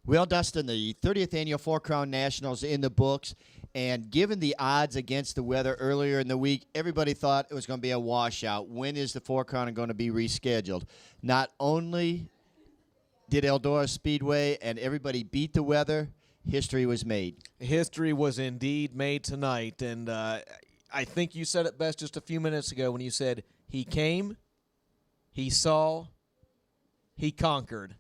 Well, Dustin, the 30th Annual Four Crown Nationals in the books, and given the odds against the weather earlier in the week, everybody thought it was going to be a washout. When is the Four Crown going to be rescheduled? Not only did Eldora Speedway and everybody beat the weather, history was made. History was indeed made tonight, and I think you said it best just a few minutes ago when you said he came, he saw, he conquered.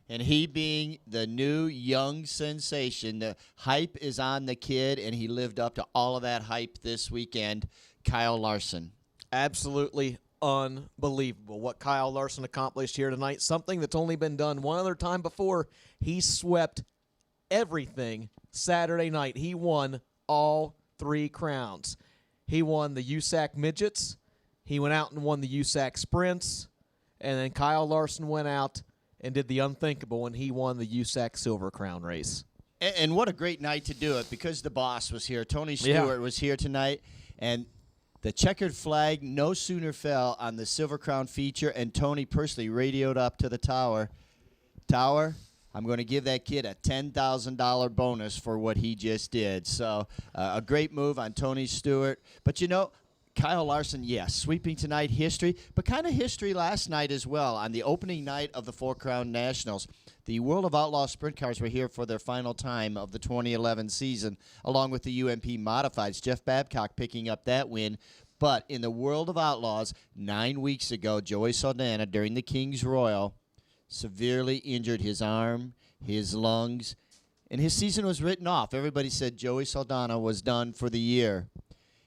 And he being the new young sensation, the hype is on the kid, and he lived up to all of that hype this weekend, Kyle Larson. Absolutely unbelievable what Kyle Larson accomplished here tonight. Something that's only been done one other time before. He swept everything Saturday night. He won all 3 crowns. He won the USAC Midgets. He went out and won the USAC Sprints. And then Kyle Larson went out and did the unthinkable when he won the USAC Silver Crown race. And what a great night to do it, because the boss was here. Tony Stewart was here tonight, and the checkered flag no sooner fell on the Silver Crown feature, and Tony personally radioed up to the tower, I'm going to give that kid a $10,000 bonus for what he just did. So a great move on Tony Stewart. But, you know, Kyle Larson, yes, sweeping tonight, history, but kind of history last night as well. On the opening night of the Four Crown Nationals, the World of Outlaw Sprint Cars were here for their final time of the 2011 season, along with the UMP Modifieds. Jeff Babcock picking up that win. But in the World of Outlaws, 9 weeks ago, Joey Saldana, during the King's Royal, severely injured his arm, his lungs, and his season was written off. Everybody said Joey Saldana was done for the year.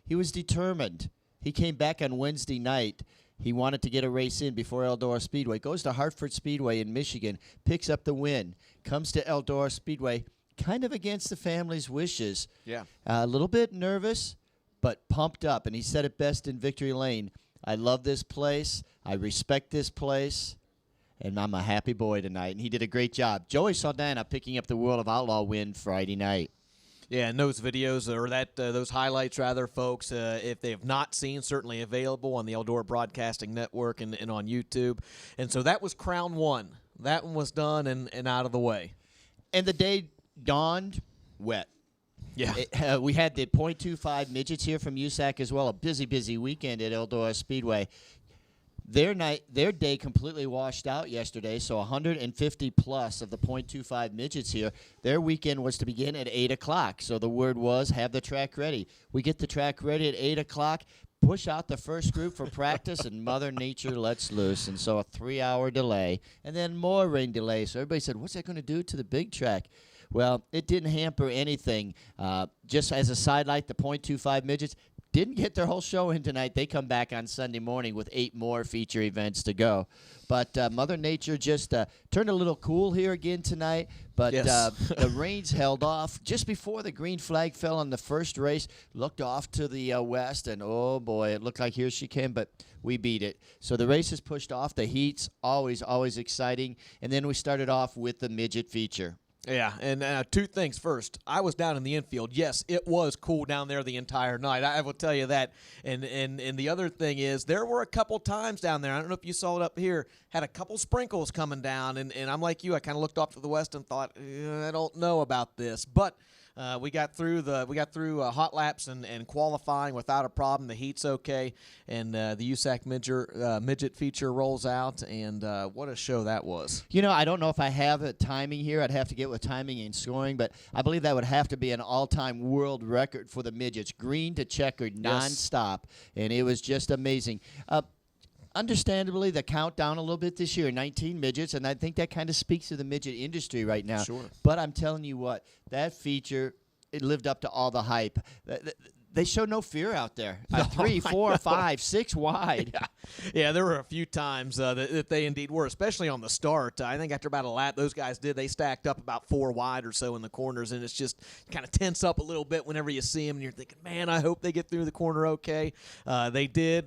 He was determined. He came back on Wednesday night. He wanted to get a race in before Eldora Speedway. Goes to Hartford Speedway in Michigan, picks up the win, comes to Eldora Speedway, kind of against the family's wishes. Yeah. A little bit nervous, but pumped up. And he said it best in Victory Lane. I love this place. I respect this place. And I'm a happy boy tonight. And he did a great job. Joey Saldana picking up the World of Outlaw win Friday night. Yeah, and those videos, or those highlights, rather, folks, if they have not seen, certainly available on the Eldora Broadcasting Network and on YouTube. And so that was Crown 1. That one was done and out of the way. And the day dawned wet. Yeah. We had the .25 midgets here from USAC as well. A busy, busy weekend at Eldora Speedway. Their day completely washed out yesterday, so 150 plus of the .25 midgets here. Their weekend was to begin at 8 o'clock, so the word was have the track ready. We get the track ready at 8 o'clock, push out the first group for practice, and Mother Nature lets loose. And so a 3-hour delay, and then more rain delay. So everybody said, what's that going to do to the big track? Well, it didn't hamper anything. Just as a sidelight, the .25 midgets didn't get their whole show in tonight. They come back on Sunday morning with 8 more feature events to go. But Mother Nature just turned a little cool here again tonight. But yes. The rains held off just before the green flag fell on the first race. Looked off to the west, and oh boy, it looked like here she came, but we beat it. So the race is pushed off. The heats, always, always exciting. And then we started off with the midget feature. Yeah, and 2 things. First, I was down in the infield. Yes, it was cool down there the entire night. I will tell you that. And the other thing is, there were a couple times down there. I don't know if you saw it up here. Had a couple sprinkles coming down, and I'm like you. I kind of looked off to the west and thought, I don't know about this, but. We got through hot laps and qualifying without a problem. The heat's okay, and the USAC midget feature rolls out, and what a show that was. You know, I don't know if I have a timing here. I'd have to get with timing and scoring, but I believe that would have to be an all-time world record for the midgets, green to checkered nonstop, and it was just amazing. Understandably, the countdown a little bit this year, 19 midgets, and I think that kind of speaks to the midget industry right now. Sure. But I'm telling you what, that feature, it lived up to all the hype. They showed no fear out there. 3, 4, 5, 6 wide. Yeah, there were a few times that they indeed were, especially on the start. I think after about a lap, those guys they stacked up about 4 wide or so in the corners, and it's just kind of tense up a little bit whenever you see them, and you're thinking, man, I hope they get through the corner okay. They did.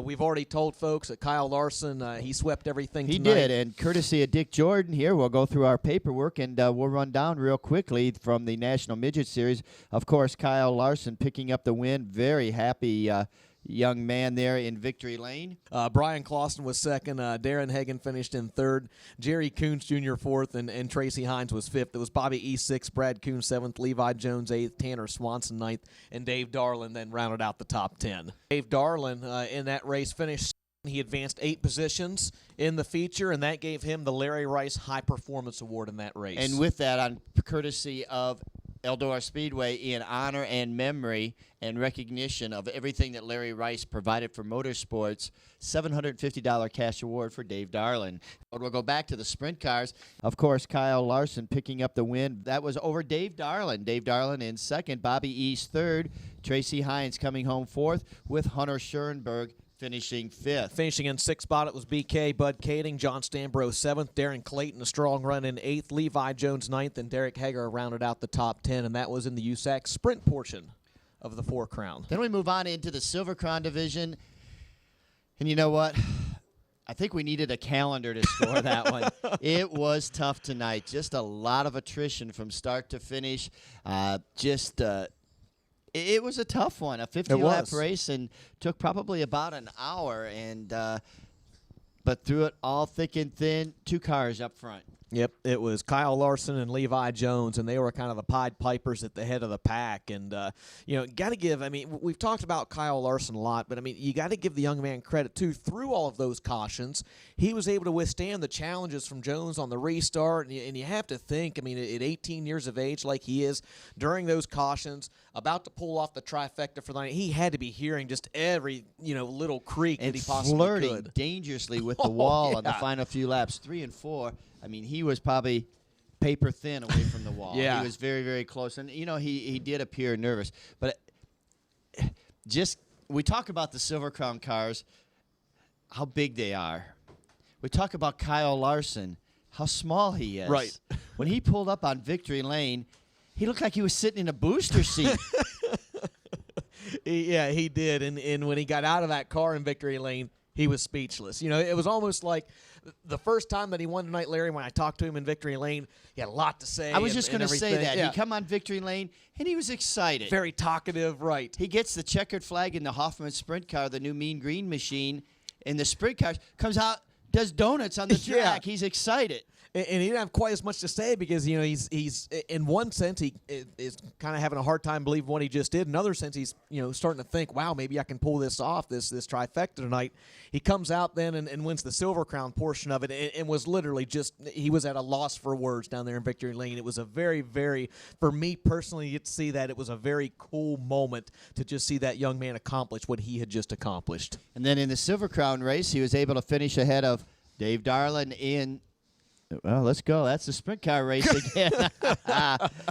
We've already told folks that Kyle Larson, he swept everything tonight. He did, and courtesy of Dick Jordan here, we'll go through our paperwork, and we'll run down real quickly from the National Midget Series. Of course, Kyle Larson picking up the win. Very happy young man there in victory lane. Brian Clausen was second. Darren Hagen finished in third. Jerry Coons Jr. fourth, and Tracy Hines was fifth. It was Bobby East sixth, Brad Coons seventh, Levi Jones eighth, Tanner Swanson ninth, and Dave Darland then rounded out the top 10. Dave Darland in that race finished. He advanced 8 positions in the feature, and that gave him the Larry Rice High Performance Award in that race. And with that, on courtesy of Eldora Speedway, in honor and memory and recognition of everything that Larry Rice provided for motorsports, $750 cash award for Dave Darland. We'll go back to the sprint cars. Of course, Kyle Larson picking up the win. That was over Dave Darland. Dave Darland in second, Bobby East third, Tracy Hines coming home fourth, with Hunter Schoenberg finishing fifth. Finishing in sixth spot, it was BK, Bud Kading, John Stambro seventh, Darren Clayton a strong run in eighth, Levi Jones ninth, and Derek Hager rounded out the top 10, and that was in the USAC sprint portion of the 4 Crown. Then we move on into the Silver Crown division, and you know what? I think we needed a calendar to score that one. It was tough tonight. Just a lot of attrition from start to finish. It was a tough one, a 50-lap race, and took probably about an hour. And but through it all thick and thin, 2 cars up front. Yep, it was Kyle Larson and Levi Jones, and they were kind of the Pied Pipers at the head of the pack. And, got to give, we've talked about Kyle Larson a lot, but, you got to give the young man credit, too. Through all of those cautions, he was able to withstand the challenges from Jones on the restart. And you have to think, at 18 years of age like he is, during those cautions, about to pull off the trifecta for the night, he had to be hearing just every, little creak and that he possibly flirting could. Dangerously with the wall on the final few laps, 3 and 4. He was probably paper thin away from the wall. Yeah. He was very, very close. And, he did appear nervous. But we talk about the Silver Crown cars, how big they are. We talk about Kyle Larson, how small he is. Right. When he pulled up on victory lane, he looked like he was sitting in a booster seat. Yeah, he did. And when he got out of that car in victory lane, he was speechless. It was almost like the first time that he won tonight, Larry, when I talked to him in victory lane, he had a lot to say. I was just going to say that. Yeah. He come on victory lane, and he was excited. Very talkative, right. He gets the checkered flag in the Hoffman sprint car, the new Mean Green machine, and the sprint car comes out, does donuts on the track. Yeah. He's excited. And he didn't have quite as much to say because, he's in one sense, he is kind of having a hard time believing what he just did. In another sense, he's, starting to think, wow, maybe I can pull this off, this trifecta tonight. He comes out then and wins the Silver Crown portion of it and was literally he was at a loss for words down there in victory lane. It was a very, very, for me personally, you get to see that it was a very cool moment to just see that young man accomplish what he had just accomplished. And then in the Silver Crown race, he was able to finish ahead of Dave Darland in. Well, let's go. That's the sprint car race again.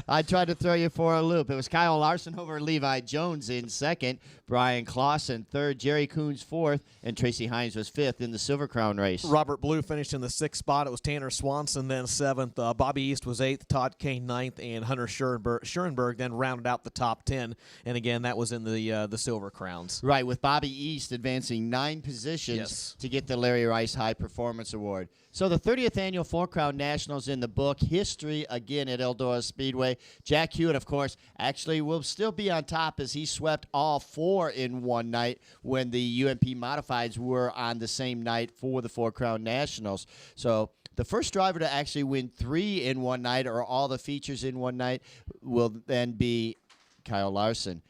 I tried to throw you for a loop. It was Kyle Larson over Levi Jones in second, Brian Clausen third, Jerry Coons fourth, and Tracy Hines was fifth in the Silver Crown race. Robert Blue finished in the 6th spot. It was Tanner Swanson then 7th. Bobby East was 8th, Todd Kane 9th, and Hunter Schoenberg then rounded out the top 10. And again, that was in the Silver Crowns. Right, with Bobby East advancing 9 positions to get the Larry Rice High Performance Award. So the 30th Annual 4 Crown Nationals in the book. History again at Eldora Speedway. Jack Hewitt, of course, actually will still be on top as he swept all 4 in one night when the UMP Modifieds were on the same night for the 4 Crown Nationals. So the first driver to actually win 3 in one night or all the features in one night will then be Kyle Larson.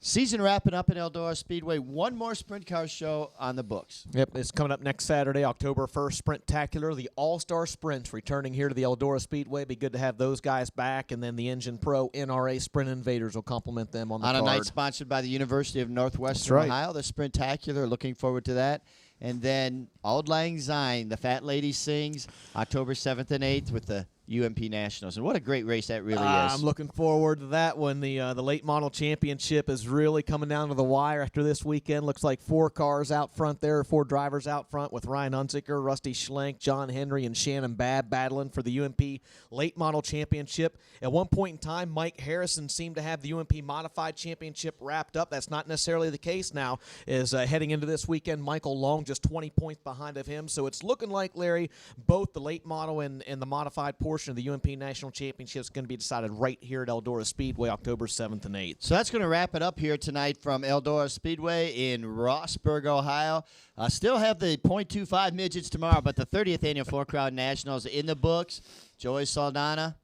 Season wrapping up at Eldora Speedway. One more sprint car show on the books. Yep, it's coming up next Saturday, October 1st, Sprintacular. The All-Star Sprints returning here to the Eldora Speedway. Be good to have those guys back, and then the Engine Pro NRA Sprint Invaders will complement them on the card. On a night sponsored by the University of Northwestern Ohio, the Sprintacular. Looking forward to that. And then Auld Lang Syne, the Fat Lady Sings, October 7th and 8th with the UMP Nationals. And what a great race that really is. I'm looking forward to that one. The late model championship is really coming down to the wire after this weekend. Looks like 4 cars out front there, 4 drivers out front with Ryan Hunziker, Rusty Schlenk, John Henry, and Shannon Babb battling for the UMP late model championship. At one point in time, Mike Harrison seemed to have the UMP modified championship wrapped up. That's not necessarily the case now. Is heading into this weekend, Michael Long just 20 points behind of him. So it's looking like, Larry, both the late model and the modified portion portion of the UMP National Championship is going to be decided right here at Eldora Speedway, October 7th and 8th. So that's going to wrap it up here tonight from Eldora Speedway in Rossburg, Ohio. Still have the .25 midgets tomorrow, but the 30th Annual 4-Crown Nationals in the books. Joey Saldana,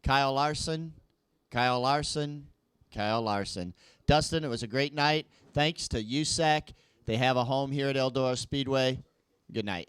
Kyle Larson, Kyle Larson, Kyle Larson. Dustin, it was a great night. Thanks to USAC. They have a home here at Eldora Speedway. Good night.